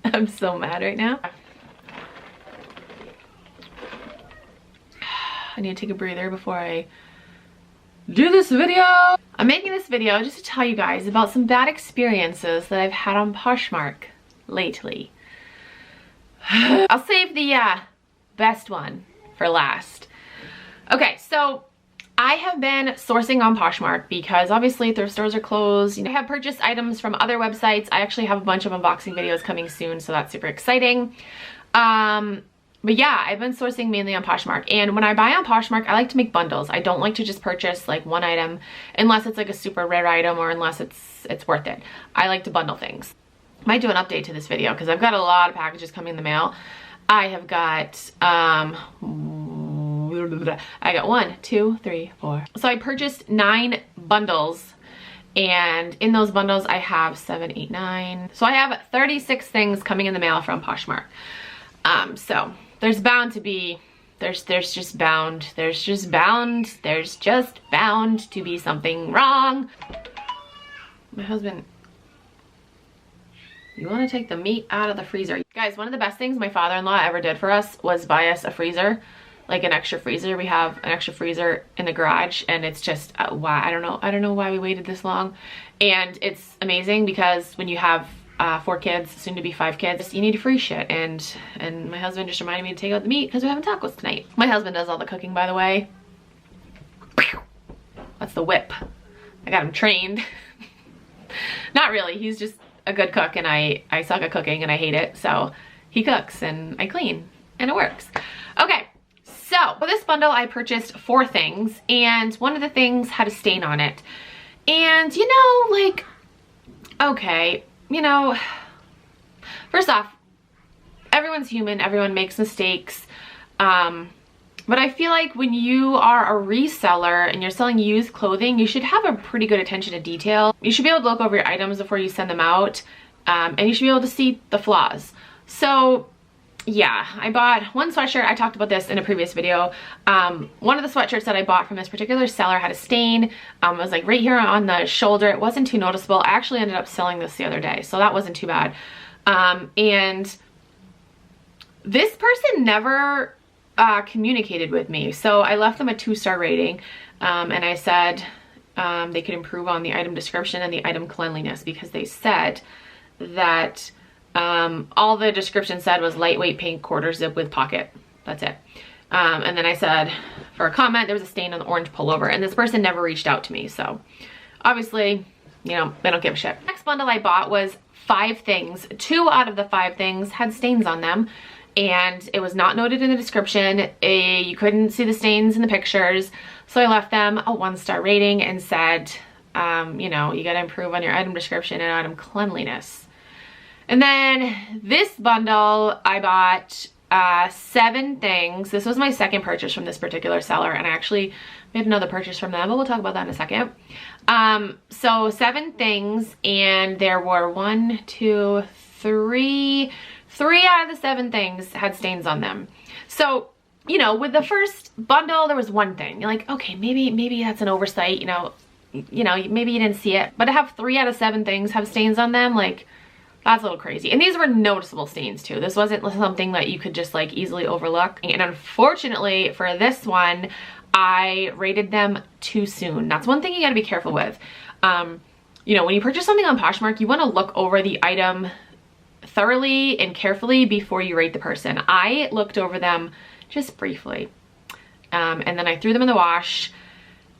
I'm so mad right now. I need to take a breather before I do this video. I'm making this video just to tell you guys about some bad experiences that I've had on Poshmark lately. I'll save the best one for last. Okay, so I have been sourcing on Poshmark because obviously thrift stores are closed. You know, I have purchased items from other websites. I actually have a bunch of unboxing videos coming soon, so that's super exciting. But yeah, I've been sourcing mainly on Poshmark. And when I buy on Poshmark, I like to make bundles. I don't like to just purchase like one item unless it's like a super rare item or unless it's worth it. I like to bundle things. I might do an update to this video because I've got a lot of packages coming in the mail. I have got, I got 1, 2, 3, 4. So I purchased 9 bundles, and in those bundles I have 7, 8, 9. So I have 36 things coming in the mail from Poshmark. So there's bound to be, there's just bound to be something wrong. My husband, you want to take the meat out of the freezer. Guys, one of the best things my father-in-law ever did for us was buy us a freezer, like an extra freezer. We have an extra freezer in the garage, and it's just, why, I don't know why we waited this long. And it's amazing because when you have 4 kids, soon to be 5 kids, you need free shit. And my husband just reminded me to take out the meat because we're having tacos tonight. My husband does all the cooking, by the way. That's the whip. I got him trained. Not really, he's just a good cook, and I suck at cooking and I hate it. So he cooks and I clean and it works. Okay, so for this bundle I purchased 4 things, and one of the things had a stain on it. And you know, like, okay, you know, first off, everyone's human, everyone makes mistakes. But I feel like when you are a reseller and you're selling used clothing, you should have a pretty good attention to detail. You should be able to look over your items before you send them out, and you should be able to see the flaws. So yeah, I bought one sweatshirt. I talked about this in a previous video. One of the sweatshirts that I bought from this particular seller had a stain. It was like right here on the shoulder. It wasn't too noticeable. I actually ended up selling this the other day, so that wasn't too bad. And this person never communicated with me, so I left them a 2-star rating, and I said they could improve on the item description and the item cleanliness, because they said that all the description said was lightweight pink quarter zip with pocket. That's it. And then I said for a comment there was a stain on the orange pullover, and this person never reached out to me, so obviously, you know, they don't give a shit. Next bundle I bought was 5 things. 2 out of the 5 things had stains on them, and it was not noted in the description. You couldn't see the stains in the pictures, so I left them a 1-star rating and said, you know, you gotta improve on your item description and item cleanliness. And then this bundle I bought 7 things. This was my second purchase from this particular seller, and I actually made another purchase from them, but we'll talk about that in a second. So 7 things, and there were 1, 2, 3 out of the 7 things had stains on them. So, you know, with the first bundle, there was one thing. You're like, okay, maybe that's an oversight, you know, maybe you didn't see it. But to have 3 out of 7 things have stains on them, like, that's a little crazy. And these were noticeable stains too. This wasn't something that you could just like easily overlook. And unfortunately for this one, I rated them too soon. That's one thing you gotta be careful with. You know, when you purchase something on Poshmark, you wanna look over the item thoroughly and carefully before you rate the person. I looked over them just briefly, and then I threw them in the wash,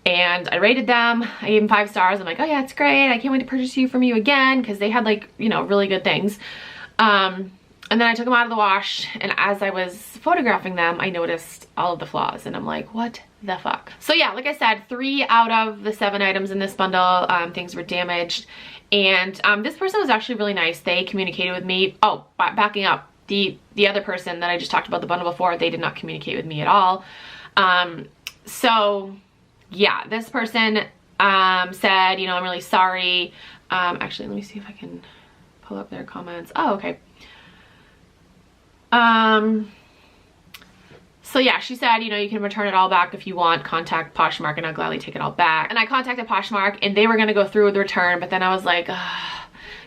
and I rated them. I gave them 5 stars. I'm like, oh yeah, it's great. I can't wait to purchase from you again, because they had like, you know, really good things. And then I took them out of the wash, and as I was photographing them, I noticed all of the flaws, and I'm like, what the fuck? So yeah, like I said, 3 out of the 7 items in this bundle, things were damaged. And this person was actually really nice. They communicated with me. Oh, backing up, the other person that I just talked about the bundle before, they did not communicate with me at all. So yeah, this person said, you know, I'm really sorry. Actually, let me see if I can pull up their comments. Oh, okay. So yeah, she said, you know, you can return it all back if you want. Contact Poshmark and I'll gladly take it all back. And I contacted Poshmark, and they were gonna go through with the return, but then I was like,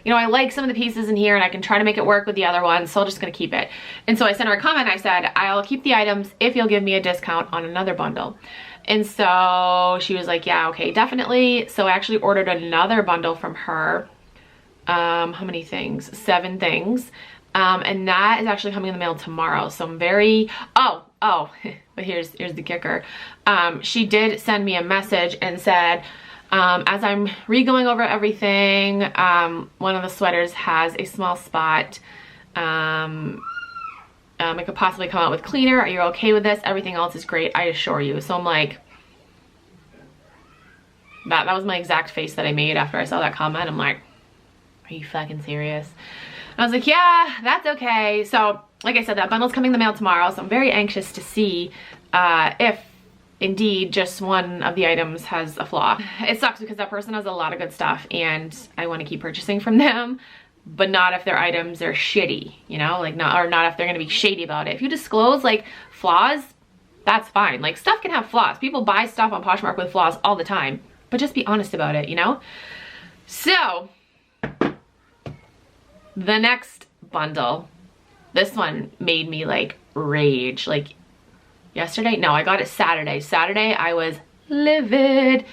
you know, I like some of the pieces in here and I can try to make it work with the other ones, so I'm just gonna keep it. And so I sent her a comment. I said, I'll keep the items if you'll give me a discount on another bundle. And so she was like, yeah, okay, definitely. So I actually ordered another bundle from her. How many things? 7 things. And that is actually coming in the mail tomorrow. So I'm very, but here's the kicker. She did send me a message and said, as I'm re-going over everything, one of the sweaters has a small spot. It could possibly come out with cleaner. Are you okay with this? Everything else is great, I assure you. So I'm like, that was my exact face that I made after I saw that comment. I'm like, are you fucking serious? And I was like, yeah, that's okay. So like I said, that bundle's coming in the mail tomorrow. So I'm very anxious to see if indeed just one of the items has a flaw. It sucks because that person has a lot of good stuff and I want to keep purchasing from them, but not if their items are shitty, you know, like not if they're going to be shady about it. If you disclose like flaws, that's fine. Like stuff can have flaws. People buy stuff on Poshmark with flaws all the time, but just be honest about it, you know? So the next bundle, this one made me like rage. Like yesterday, no, I got it Saturday. Saturday I was livid.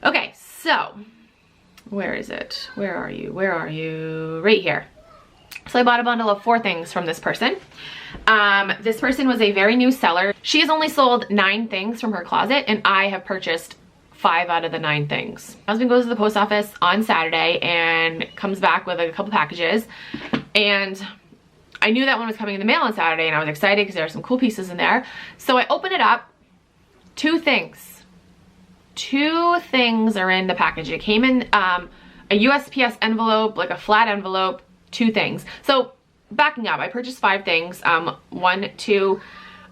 Okay, so where is it? Where are you? Where are you? Right here. So I bought a bundle of 4 things from this person. This person was a very new seller. She has only sold 9 things from her closet and I have purchased 5 out of the 9 things. My husband goes to the post office on Saturday and comes back with a couple packages, and I knew that one was coming in the mail on Saturday and I was excited because there are some cool pieces in there. So I open it up. 2 things. 2 things are in the package. It came in a USPS envelope, like a flat envelope, 2 things. So backing up, I purchased 5 things. 1, 2,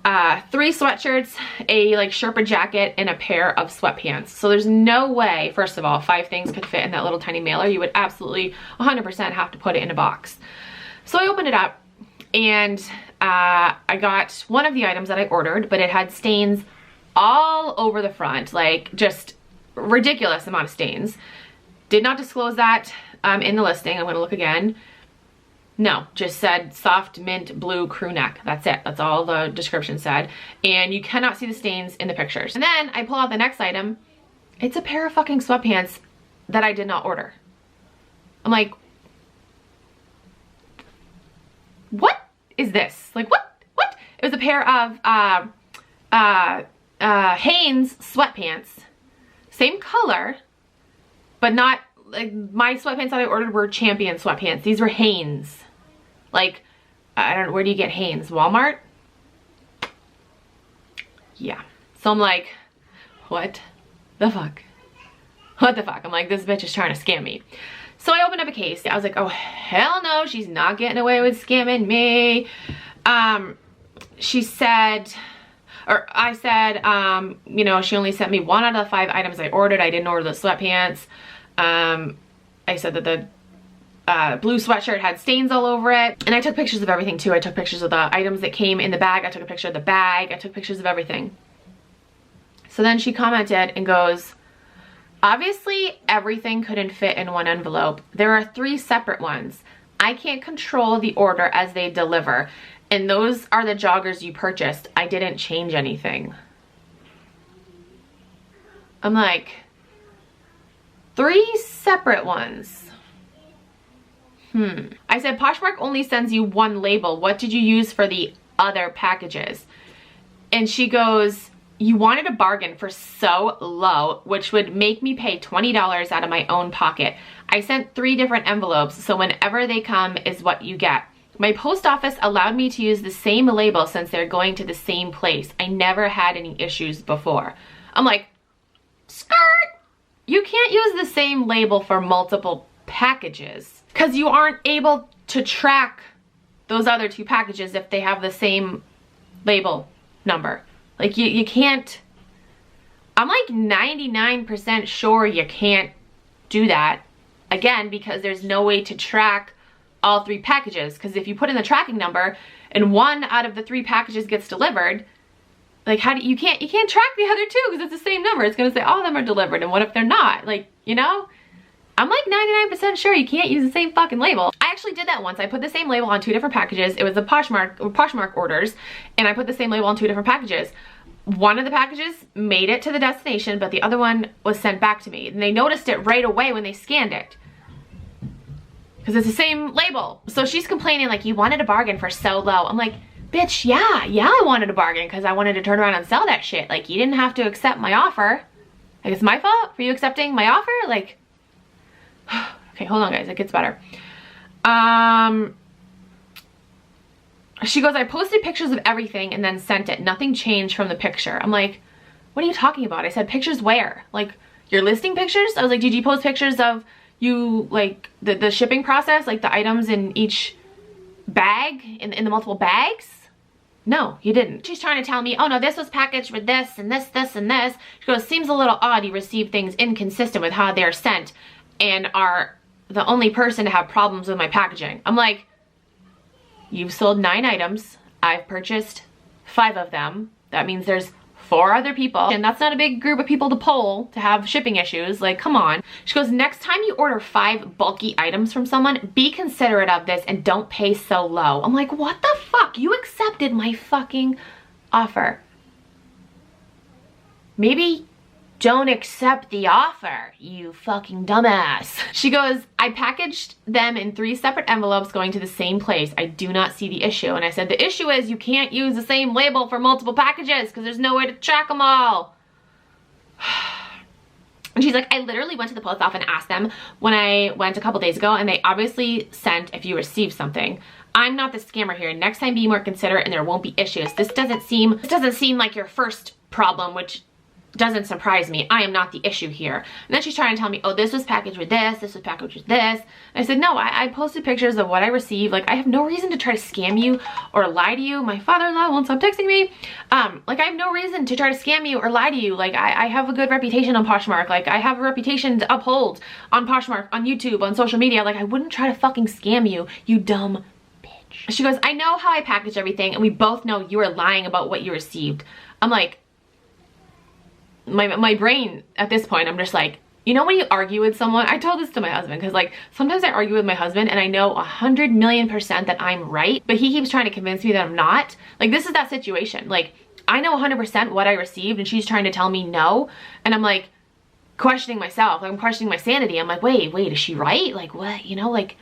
3 sweatshirts, a like Sherpa jacket, and a pair of sweatpants. So there's no way, first of all, 5 things could fit in that little tiny mailer. You would absolutely 100% have to put it in a box. So I opened it up and I got one of the items that I ordered, but it had stains all over the front, like just ridiculous amount of stains. Did not disclose that in the listing. I'm gonna look again. No, just said soft mint blue crew neck. That's it. That's all the description said. And you cannot see the stains in the pictures. And then I pull out the next item. It's a pair of fucking sweatpants that I did not order. I'm like, what is this? Like, what? It was a pair of Hanes sweatpants. Same color, but not, like, my sweatpants that I ordered were Champion sweatpants. These were Hanes. Like, I don't know, where do you get Hanes? Walmart? Yeah. So I'm like, what the fuck? What the fuck? I'm like, this bitch is trying to scam me. So I opened up a case. I was like, oh, hell no, she's not getting away with scamming me. She said, or I said, you know, she only sent me 1 out of the 5 items I ordered. I didn't order the sweatpants. I said that the blue sweatshirt had stains all over it. And I took pictures of everything too. I took pictures of the items that came in the bag. I took a picture of the bag. I took pictures of everything. So then she commented and goes, obviously everything couldn't fit in one envelope. There are 3 separate ones. I can't control the order as they deliver. And those are the joggers you purchased. I didn't change anything. I'm like, 3 separate ones. I said, Poshmark only sends you 1 label. What did you use for the other packages? And she goes, you wanted a bargain for so low, which would make me pay $20 out of my own pocket. I sent 3 different envelopes, so whenever they come is what you get. My post office allowed me to use the same label since they're going to the same place. I never had any issues before. I'm like, skirt! You can't use the same label for multiple packages because you aren't able to track those other 2 packages if they have the same label number. Like you can't, I'm like 99% sure you can't do that, again, because there's no way to track all 3 packages. Because if you put in the tracking number and 1 out of the 3 packages gets delivered, like how do you can't track the other 2 because it's the same number. It's gonna say all of them are delivered, and what if they're not? Like, you know, I'm like 99% sure you can't use the same fucking label. I actually did that once. I put the same label on 2 different packages. It was the Poshmark orders, and I put the same label on 2 different packages. One of the packages made it to the destination, but the other one was sent back to me. And they noticed it right away when they scanned it, because it's the same label. So she's complaining like, you wanted a bargain for so low. I'm like, bitch, yeah, I wanted a bargain because I wanted to turn around and sell that shit. Like, you didn't have to accept my offer. Like, it's my fault for you accepting my offer? Like, okay, hold on guys, it gets better. She goes, I posted pictures of everything and then sent it. Nothing changed from the picture. I'm like, what are you talking about? I said, pictures where? Like, your listing pictures? I was like, did you post pictures of you, like, the shipping process? Like, the items in each bag, in the multiple bags? No, you didn't. She's trying to tell me, oh no, this was packaged with this and this, this, and this. She goes, seems a little odd you receive things inconsistent with how they're sent and are the only person to have problems with my packaging. I'm like, you've sold 9 items. I've purchased 5 of them. That means there's 4 other people, and that's not a big group of people to poll to have shipping issues. Like, come on. She goes, next time you order 5 bulky items from someone, be considerate of this and don't pay so low. I'm like, what the fuck? You accepted my fucking offer. Maybe don't accept the offer, you fucking dumbass. She goes, I packaged them in 3 separate envelopes going to the same place. I do not see the issue. And I said, the issue is you can't use the same label for multiple packages because there's no way to track them all. And she's like, I literally went to the post office and asked them when I went a couple days ago, and they obviously sent if you received something. I'm not the scammer here. Next time be more considerate and there won't be issues. This doesn't seem like your first problem, which doesn't surprise me. I am not the issue here. And then she's trying to tell me, oh, this was packaged with this was packaged with this. And I said, no, I posted pictures of what I received. Like, I have no reason to try to scam you or lie to you. My father-in-law won't stop texting me. Like, I have no reason to try to scam you or lie to you. Like, I have a good reputation on Poshmark. Like, I have a reputation to uphold on Poshmark, on YouTube, on social media. Like, I wouldn't try to fucking scam you, you dumb bitch. She goes, I know how I package everything, and we both know you are lying about what you received. I'm like, my brain at this point, I'm just like, you know when you argue with someone, I told this to my husband, because like sometimes I argue with my husband and I know 100,000,000% that I'm right, but he keeps trying to convince me that I'm not. Like, this is that situation. Like, I know 100% what I received and she's trying to tell me no, and I'm like questioning myself. Like, I'm questioning my sanity. I'm like, wait, is she right? Like, what? You know, like,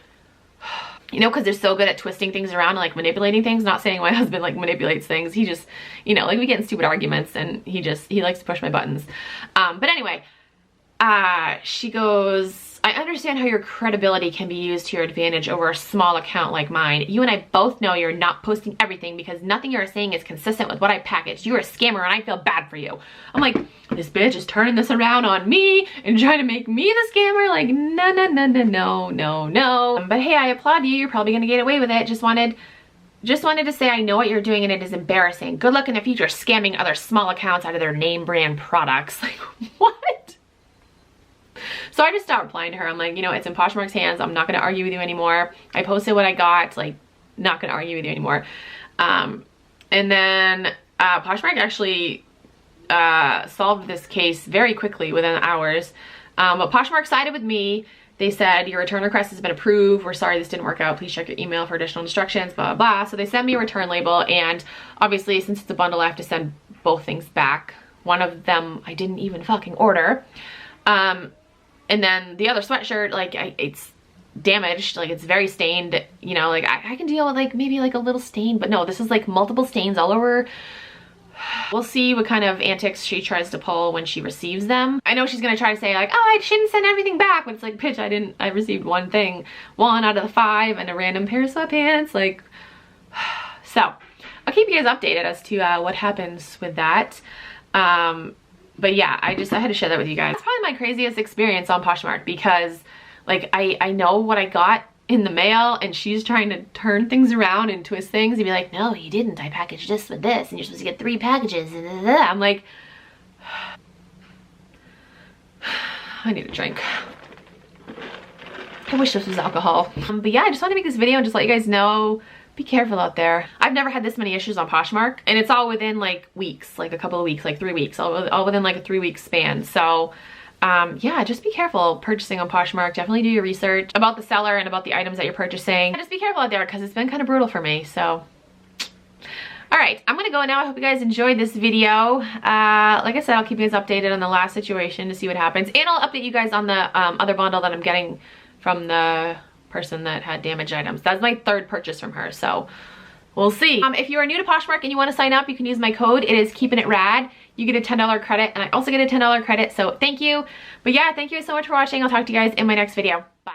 you know, because they're so good at twisting things around and like manipulating things. Not saying my husband like manipulates things. He just, you know, like we get in stupid arguments and he likes to push my buttons. But anyway, she goes, I understand how your credibility can be used to your advantage over a small account like mine. You and I both know you're not posting everything because nothing you're saying is consistent with what I packaged. You're a scammer and I feel bad for you. I'm like, this bitch is turning this around on me and trying to make me the scammer. Like, no. But hey, I applaud you. You're probably gonna get away with it. Just wanted to say I know what you're doing and it is embarrassing. Good luck in the future scamming other small accounts out of their name brand products. Like, what? So I just stopped replying to her. I'm like, you know, it's in Poshmark's hands. I'm not going to argue with you anymore. I posted what I got. Like, not going to argue with you anymore. And then Poshmark actually solved this case very quickly within hours. But Poshmark sided with me. They said, your return request has been approved. We're sorry this didn't work out. Please check your email for additional instructions, blah, blah, blah. So they sent me a return label. And obviously, since it's a bundle, I have to send both things back. One of them I didn't even fucking order. And then the other sweatshirt, like, it's damaged, like it's very stained, you know, like I can deal with like maybe like a little stain, but no, this is like multiple stains all over. We'll see what kind of antics she tries to pull when she receives them. I know she's gonna try to say like, oh, I shouldn't send everything back, but it's like, bitch, I received one thing, 1 out of the 5, and a random pair of sweatpants, like, so I'll keep you guys updated as to what happens with that. But yeah, I had to share that with you guys. It's probably my craziest experience on Poshmark because like I know what I got in the mail and she's trying to turn things around and twist things and be like, no, you didn't. I packaged this with this and you're supposed to get 3 packages. I'm like, I need a drink. I wish this was alcohol. But yeah, I just want to make this video and just let you guys know, be careful out there. I've never had this many issues on Poshmark, and it's all within like weeks, like a couple of weeks, like 3 weeks, all within like a 3-week span. So yeah, just be careful purchasing on Poshmark. Definitely do your research about the seller and about the items that you're purchasing. Just be careful out there because it's been kind of brutal for me, so. All right, I'm gonna go now. I hope you guys enjoyed this video. Like I said, I'll keep you guys updated on the last situation to see what happens. And I'll update you guys on the other bundle that I'm getting from the person that had damaged items. That's my third purchase from her, so we'll see. If you are new to Poshmark and you wanna sign up, you can use my code. It is Keepin' It Rad. You get a $10 credit, and I also get a $10 credit, so thank you. But yeah, thank you so much for watching. I'll talk to you guys in my next video. Bye.